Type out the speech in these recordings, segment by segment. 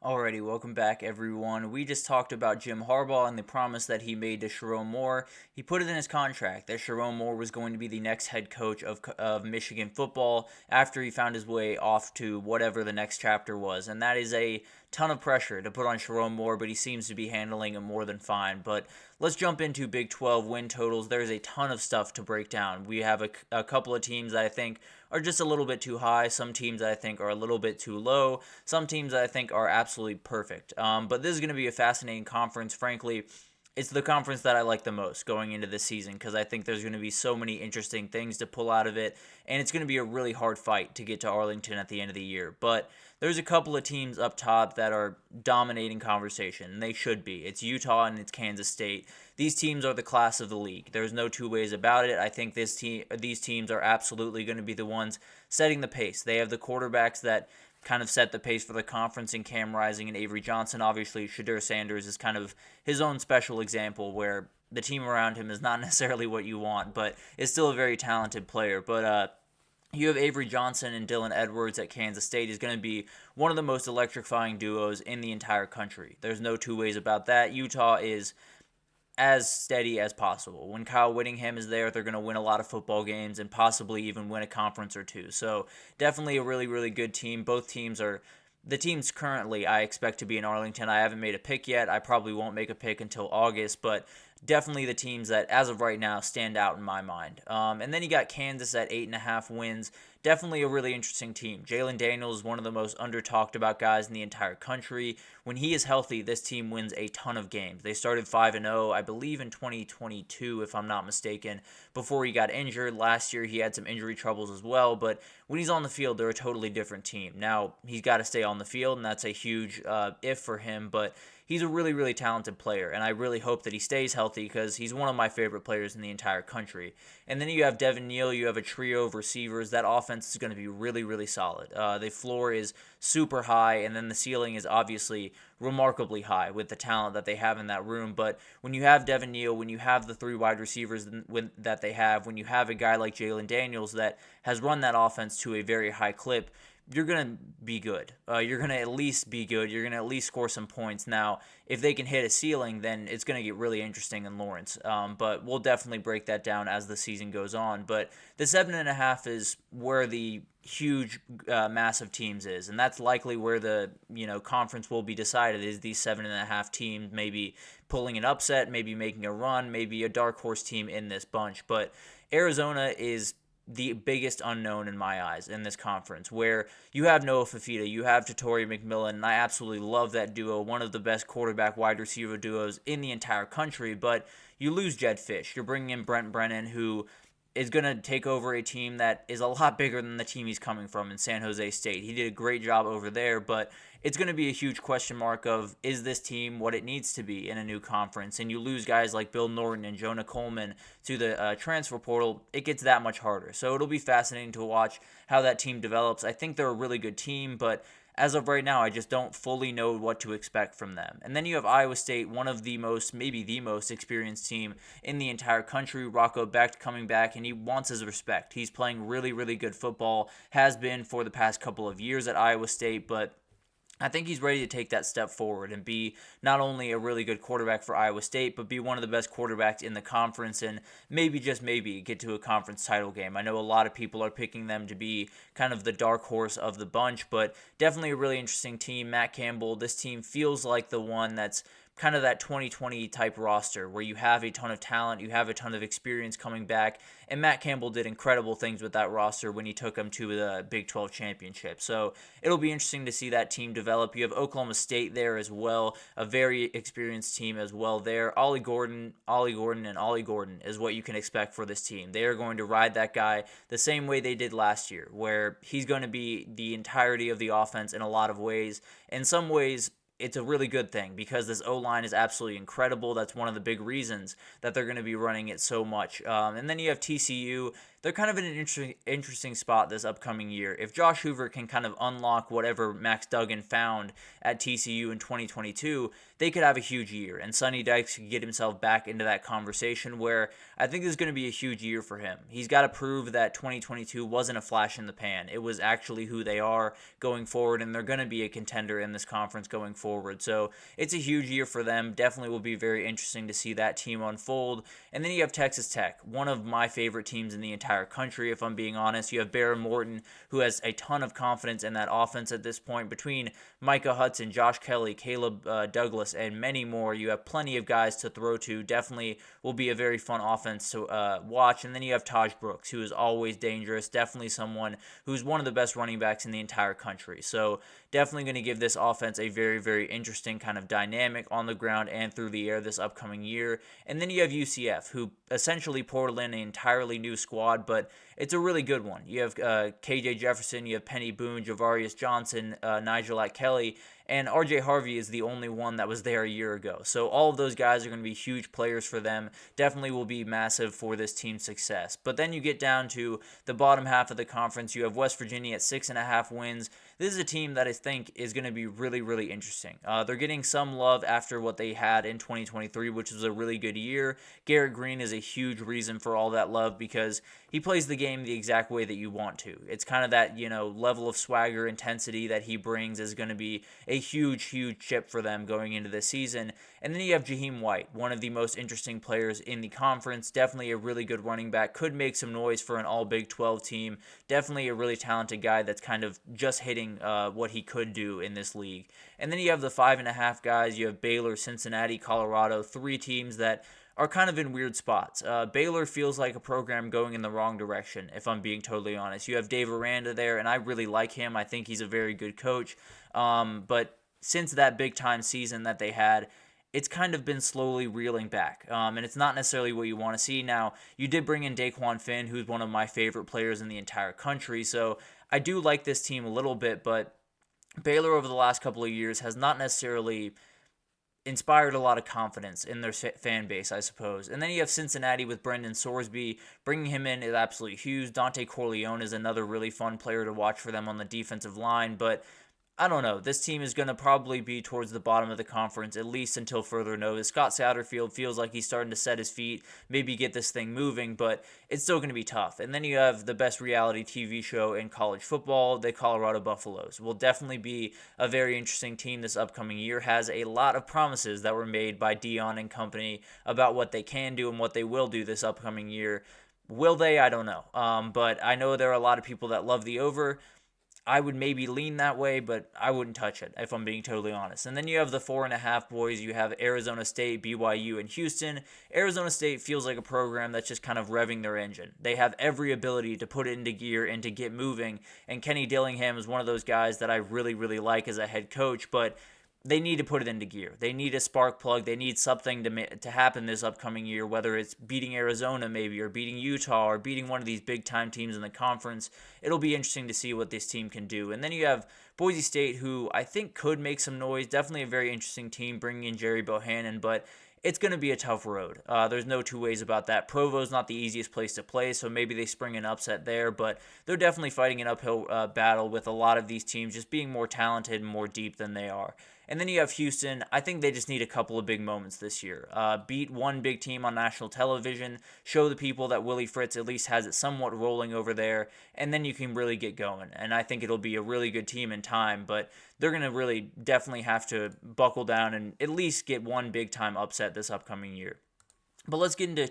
Alrighty, welcome back, everyone. We just talked about Jim Harbaugh and the promise that he made to Sharon Moore. He put it in his contract that Sharon Moore was going to be the next head coach of Michigan football after he found his way off to whatever the next chapter was. And that is a ton of pressure to put on Sharon Moore, but he seems to be handling it more than fine. But let's jump into Big 12 win totals. There's a ton of stuff to break down. We have a couple of teams that I think are just a little bit too high, some teams that I think are a little bit too low, some teams that I think are absolutely perfect. But this is going to be a fascinating conference. Frankly, it's the conference that I like the most going into this season because I think there's going to be so many interesting things to pull out of it, and it's going to be a really hard fight to get to Arlington at the end of the year. But there's a couple of teams up top that are dominating conversation, and they should be. It's Utah and it's Kansas State. These teams are the class of the league. There's no two ways about it. I think these teams are absolutely going to be the ones setting the pace. They have the quarterbacks that kind of set the pace for the conference in Cam Rising and Avery Johnson. Obviously, Shadur Sanders is kind of his own special example where the team around him is not necessarily what you want, but is still a very talented player. But you have Avery Johnson and Dylan Edwards at Kansas State is going to be one of the most electrifying duos in the entire country. There's no two ways about that. Utah is as steady as possible. When Kyle Whittingham is there, they're going to win a lot of football games and possibly even win a conference or two. So definitely a really, really good team. Both teams are the teams currently I expect to be in Arlington. I haven't made a pick yet. I probably won't make a pick until August, but definitely the teams that, as of right now, stand out in my mind. And then you got Kansas at 8.5 wins. Definitely a really interesting team. Jalen Daniels is one of the most under-talked about guys in the entire country. When he is healthy, this team wins a ton of games. They started 5-0, I believe, in 2022, if I'm not mistaken, before he got injured. Last year, he had some injury troubles as well, but when he's on the field, they're a totally different team. Now, he's got to stay on the field, and that's a huge if for him, but he's a really, really talented player, and I really hope that he stays healthy because he's one of my favorite players in the entire country. And then you have Devin Neal, you have a trio of receivers. That offense is going to be really, really solid. The floor is super high, and then the ceiling is obviously remarkably high with the talent that they have in that room. But when you have Devin Neal, when you have the three wide receivers that they have, when you have a guy like Jalen Daniels that has run that offense to a very high clip, you're going to be good. You're going to at least be good. You're going to at least score some points. Now, if they can hit a ceiling, then it's going to get really interesting in Lawrence. But we'll definitely break that down as the season goes on. But the 7.5 is where the huge, massive teams is, and that's likely where the conference will be decided. Is these 7.5 teams maybe pulling an upset, maybe making a run, maybe a dark horse team in this bunch. But Arizona is the biggest unknown in my eyes in this conference, where you have Noah Fafita, you have Tatori McMillan, and I absolutely love that duo, one of the best quarterback wide receiver duos in the entire country, but you lose Jed Fish. You're bringing in Brent Brennan, who is going to take over a team that is a lot bigger than the team he's coming from in San Jose State. He did a great job over there, but it's going to be a huge question mark of, is this team what it needs to be in a new conference? And you lose guys like Bill Norton and Jonah Coleman to the transfer portal, it gets that much harder. So it'll be fascinating to watch how that team develops. I think they're a really good team, but as of right now, I just don't fully know what to expect from them. And then you have Iowa State, one of the most, maybe the most experienced team in the entire country. Rocco Becht coming back, and he wants his respect. He's playing really, really good football, has been for the past couple of years at Iowa State, but I think he's ready to take that step forward and be not only a really good quarterback for Iowa State, but be one of the best quarterbacks in the conference and maybe, just maybe, get to a conference title game. I know a lot of people are picking them to be kind of the dark horse of the bunch, but definitely a really interesting team. Matt Campbell, this team feels like the one that's kind of that 2020 type roster where you have a ton of talent, you have a ton of experience coming back, and Matt Campbell did incredible things with that roster when he took them to the Big 12 championship. So it'll be interesting to see that team develop. You have Oklahoma State there as well, a very experienced team as well there. Ollie Gordon is what you can expect for this team. They are going to ride that guy the same way they did last year, where he's going to be the entirety of the offense in a lot of ways. In some ways, it's a really good thing because this O-line is absolutely incredible. That's one of the big reasons that they're going to be running it so much. And then you have TCU. They're kind of in an interesting spot this upcoming year. If Josh Hoover can kind of unlock whatever Max Duggan found at TCU in 2022, they could have a huge year. And Sonny Dykes could get himself back into that conversation where I think this is going to be a huge year for him. He's got to prove that 2022 wasn't a flash in the pan. It was actually who they are going forward, and they're going to be a contender in this conference going forward. So it's a huge year for them. Definitely will be very interesting to see that team unfold. And then you have Texas Tech, one of my favorite teams in the entire country, if I'm being honest. You have Baron Morton, who has a ton of confidence in that offense at this point. Between Micah Hudson, Josh Kelly, Caleb Douglas, and many more, you have plenty of guys to throw to. Definitely will be a very fun offense to watch. And then you have Taj Brooks, who is always dangerous. Definitely someone who's one of the best running backs in the entire country. So definitely going to give this offense a very, very interesting kind of dynamic on the ground and through the air this upcoming year. And then you have UCF, who essentially poured in an entirely new squad, but it's a really good one. You have KJ Jefferson, you have Penny Boone, Javarius Johnson, Nigel Kelly, and RJ Harvey is the only one that was there a year ago. So all of those guys are going to be huge players for them. Definitely will be massive for this team's success. But then you get down to the bottom half of the conference. You have West Virginia at 6.5 wins. This is a team that I think is going to be really, really interesting. They're getting some love after what they had in 2023, which was a really good year. Garrett Green is a huge reason for all that love because he plays the game the exact way that you want to. It's kind of that, level of swagger, intensity that he brings is going to be a huge chip for them going into this season. And then you have Jaheim White, one of the most interesting players in the conference. Definitely a really good running back. Could make some noise for an all Big 12 team. Definitely a really talented guy that's kind of just hitting what he could do in this league. And then you have the 5.5 guys. You have Baylor, Cincinnati, Colorado, 3 teams that are kind of in weird spots. Baylor feels like a program going in the wrong direction, if I'm being totally honest. You have Dave Aranda there, and I really like him. I think he's a very good coach. But since that big-time season that they had, it's kind of been slowly reeling back, and it's not necessarily what you want to see. Now, you did bring in Daquan Finn, who's one of my favorite players in the entire country, so I do like this team a little bit, but Baylor over the last couple of years has not necessarily inspired a lot of confidence in their fan base, I suppose. And then you have Cincinnati with Brendan Sorsby. Bringing him in is absolutely huge. Dante Corleone is another really fun player to watch for them on the defensive line, but I don't know. This team is going to probably be towards the bottom of the conference, at least until further notice. Scott Satterfield feels like he's starting to set his feet, maybe get this thing moving, but it's still going to be tough. And then you have the best reality TV show in college football, the Colorado Buffaloes. Will definitely be a very interesting team this upcoming year. Has a lot of promises that were made by Dion and company about what they can do and what they will do this upcoming year. Will they? I don't know. But I know there are a lot of people that love the over. I would maybe lean that way, but I wouldn't touch it, if I'm being totally honest. And then you have the 4.5 boys. You have Arizona State, BYU, and Houston. Arizona State feels like a program that's just kind of revving their engine. They have every ability to put it into gear and to get moving. And Kenny Dillingham is one of those guys that I really, really like as a head coach, but they need to put it into gear. They need a spark plug. They need something to happen this upcoming year, whether it's beating Arizona maybe, or beating Utah, or beating one of these big-time teams in the conference. It'll be interesting to see what this team can do. And then you have Boise State, who I think could make some noise. Definitely a very interesting team, bringing in Jerry Bohannon, but it's going to be a tough road. There's no two ways about that. Provo's not the easiest place to play, so maybe they spring an upset there, but they're definitely fighting an uphill battle with a lot of these teams just being more talented and more deep than they are. And then you have Houston. I think they just need a couple of big moments this year. Beat one big team on national television, show the people that Willie Fritz at least has it somewhat rolling over there, and then you can really get going. And I think it'll be a really good team in time, but they're going to really definitely have to buckle down and at least get one big-time upset this upcoming year. But let's get into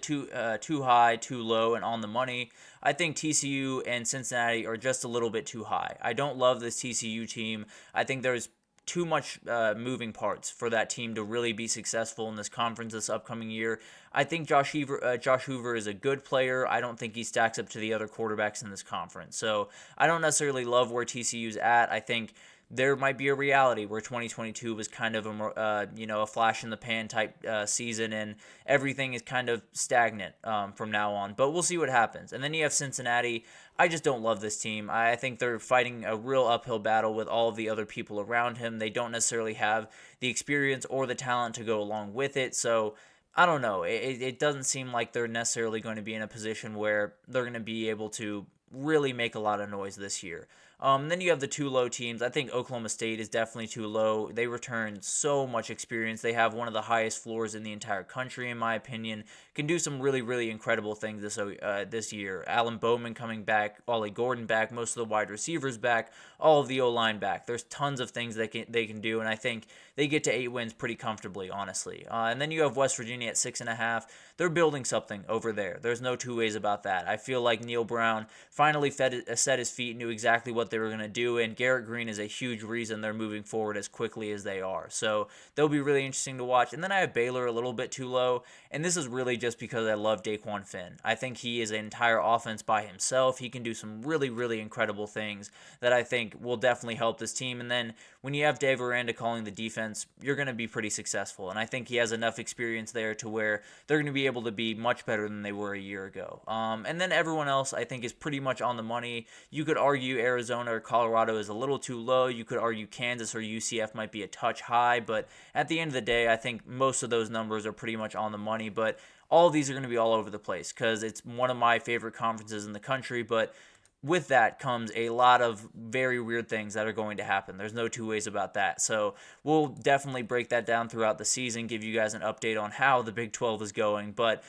too high, too low, and on the money. I think TCU and Cincinnati are just a little bit too high. I don't love this TCU team. I think there's too much moving parts for that team to really be successful in this conference this upcoming year. I think Josh Hoover is a good player. I don't think he stacks up to the other quarterbacks in this conference. So I don't necessarily love where TCU's at. I think there might be a reality where 2022 was kind of a flash in the pan type season, and everything is kind of stagnant from now on. But we'll see what happens. And then you have Cincinnati. I just don't love this team. I think they're fighting a real uphill battle with all of the other people around him. They don't necessarily have the experience or the talent to go along with it. So I don't know. It doesn't seem like they're necessarily going to be in a position where they're going to be able to really make a lot of noise this year. Then you have the two low teams. I think Oklahoma State is definitely too low. They return so much experience. They have one of the highest floors in the entire country, in my opinion. Can do some really, really incredible things this year. Alan Bowman coming back, Ollie Gordon back, most of the wide receivers back, all of the O-line back. There's tons of things they can do, and I think they get to 8 wins pretty comfortably, honestly. And then you have West Virginia at 6.5. They're building something over there. There's no two ways about that. I feel like Neil Brown finally set his feet, knew exactly what they were going to do, and Garrett Green is a huge reason they're moving forward as quickly as they are. So they'll be really interesting to watch. And then I have Baylor a little bit too low, and this is really just because I love Daquan Finn. I think he is an entire offense by himself. He can do some really, really incredible things that I think will definitely help this team. And then when you have Dave Aranda calling the defense, you're going to be pretty successful. And I think he has enough experience there to where they're going to be able to be much better than they were a year ago. And then everyone else I think is pretty much on the money. You could argue Arizona or Colorado is a little too low. You could argue Kansas or UCF might be a touch high. But at the end of the day, I think most of those numbers are pretty much on the money. But all of these are going to be all over the place because it's one of my favorite conferences in the country. But with that comes a lot of very weird things that are going to happen. There's no two ways about that. So we'll definitely break that down throughout the season, give you guys an update on how the Big 12 is going. But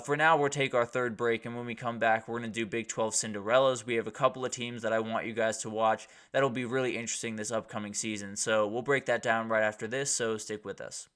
for now, we'll take our third break, and when we come back, we're going to do Big 12 Cinderellas. We have a couple of teams that I want you guys to watch that'll be really interesting this upcoming season. So we'll break that down right after this, so stick with us.